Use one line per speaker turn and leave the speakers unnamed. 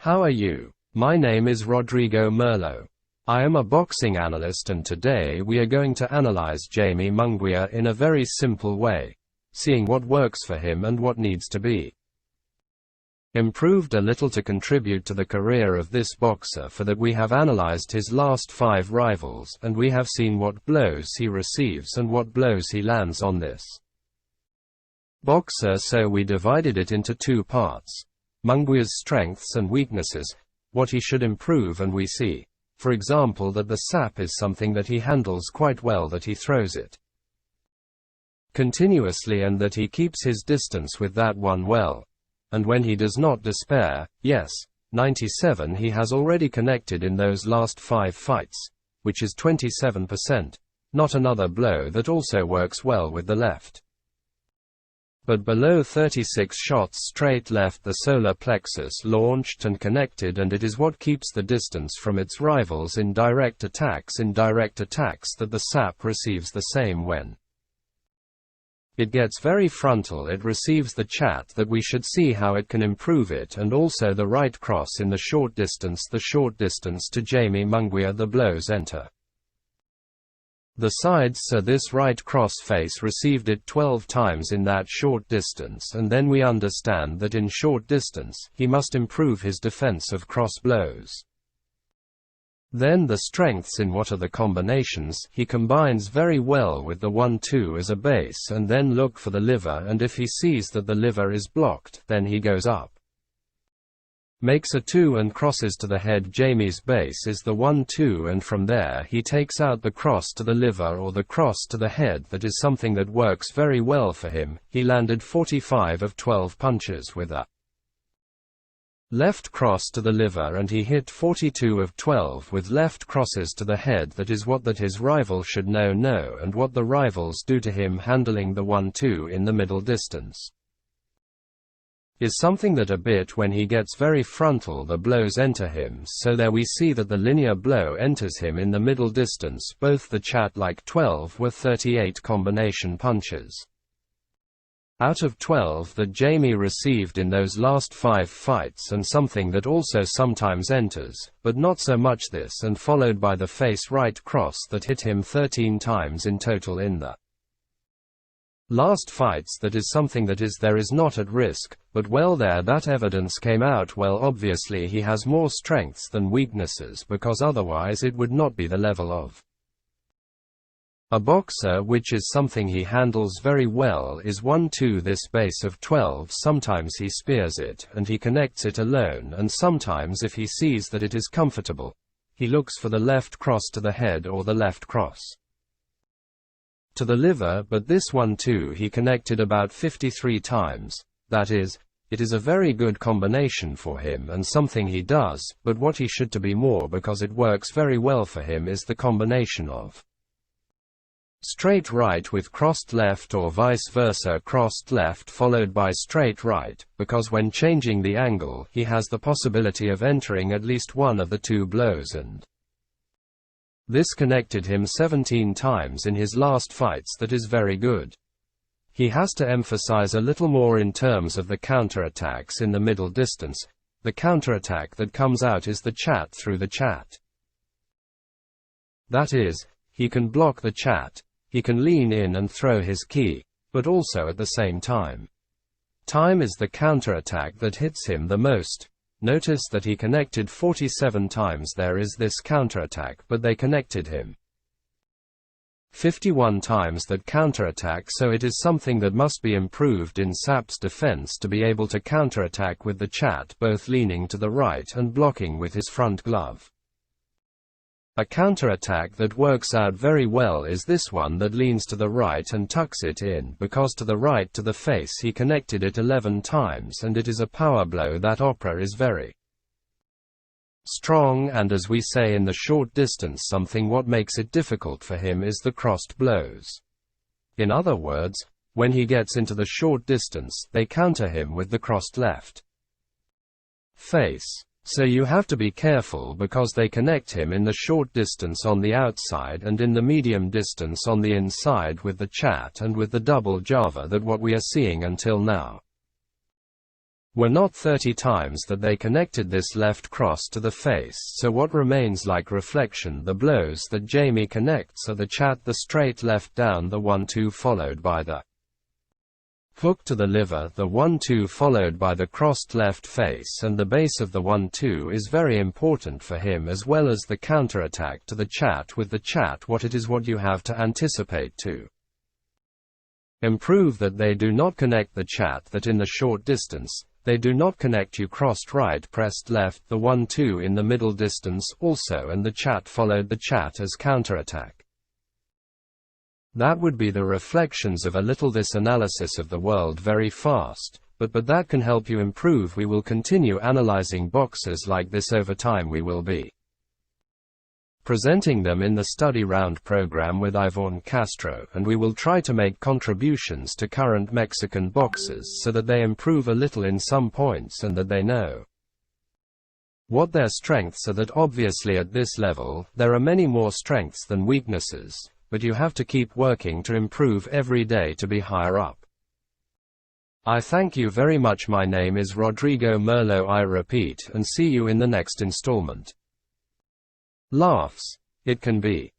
How are you? My name is Rodrigo Merlo. I am a boxing analyst, and today we are going to analyze Jaime Munguía in a very simple way, seeing what works for him and what needs to be improved a little to contribute to the career of this boxer. For that we have analyzed his last 5 rivals, and we have seen what blows he receives and what blows he lands on this boxer. So we divided it into 2 parts. Munguía's strengths and weaknesses, what he should improve, and we see, for example, that the sap is something that he handles quite well, that he throws it continuously and that he keeps his distance with that one well. And when he does not despair, yes, 97 he has already connected in those last 5 fights, which is 27%, not another blow that also works well with the left. But below 36 shots straight left, the solar plexus launched and connected, and it is what keeps the distance from its rivals in direct attacks that the sap receives the same. When it gets very frontal, it receives the chat that we should see how it can improve it, and also the right cross in the short distance to Jaime Munguía. The blows enter the sides, so this right cross face received it 12 times in that short distance, and then we understand that in short distance, he must improve his defense of cross blows. Then the strengths in what are the combinations, he combines very well with the 1-2 as a base, and then look for the liver, and if he sees that the liver is blocked, then he goes up, makes a 2 and crosses to the head. Jaime's base is the 1-2, and from there he takes out the cross to the liver or the cross to the head. That is something that works very well for him. He landed 45 of 12 punches with a left cross to the liver, and he hit 42 of 12 with left crosses to the head. That is what that his rival should know, and what the rivals do to him handling the 1-2 in the middle distance is something that a bit when he gets very frontal, the blows enter him. So there we see that the linear blow enters him in the middle distance. Both the chat like 12 were 38 combination punches out of 12 that Jaime received in those last 5 fights, and something that also sometimes enters, but not so much this, and followed by the face right cross that hit him 13 times in total in the last fights. That is something that there is not at risk, but well, there that evidence came out well. Obviously he has more strengths than weaknesses, because otherwise it would not be the level of a boxer, which is something he handles very well. Is 1-2 this base of 12, sometimes he spears it and he connects it alone, and sometimes if he sees that it is comfortable, he looks for the left cross to the head or the left cross to the liver. But this 1-2 he connected about 53 times. That is, it is a very good combination for him and something he does, but what he should to be more, because it works very well for him, is the combination of straight right with crossed left, or vice versa, crossed left followed by straight right, because when changing the angle, he has the possibility of entering at least one of the 2 blows, and this connected him 17 times in his last fights. That is very good. He has to emphasize a little more in terms of the counterattacks in the middle distance. The counterattack that comes out is the chat through the chat. That is, he can block the chat, he can lean in and throw his key, but also at the same time is the counterattack that hits him the most. Notice that he connected 47 times. There is this counterattack, but they connected him 51 times, that counterattack. So it is something that must be improved in sap's defense, to be able to counterattack with the chat, both leaning to the right and blocking with his front glove. A counterattack that works out very well is this one that leans to the right and tucks it in, because to the right to the face he connected it 11 times, and it is a power blow. That opera is very strong, and as we say in the short distance, something what makes it difficult for him is the crossed blows. In other words, when he gets into the short distance, they counter him with the crossed left face. So you have to be careful, because they connect him in the short distance on the outside and in the medium distance on the inside with the chat and with the double Java. That what we are seeing until now. were not 30 times that they connected this left cross to the face, so what remains like reflection, the blows that Jaime connects are the chat, the straight left down, the 1-2 followed by the hook to the liver, the 1-2 followed by the crossed left face, and the base of the 1-2 is very important for him, as well as the counterattack to the chat with the chat. What you have to anticipate to improve that they do not connect the chat, that in the short distance, they do not connect you crossed right pressed left, the 1-2 in the middle distance also, and the chat followed the chat as counterattack. That would be the reflections of a little this analysis of the world very fast, but that can help you improve. We will continue analyzing boxes like this over time. We will be presenting them in the study round program with Ivonne Castro, and we will try to make contributions to current Mexican boxers so that they improve a little in some points and that they know what their strengths are. That obviously at this level, there are many more strengths than weaknesses, but you have to keep working to improve every day to be higher up. I thank you very much. My name is Rodrigo Merlo. I repeat, and see you in the next installment. Laughs. It can be.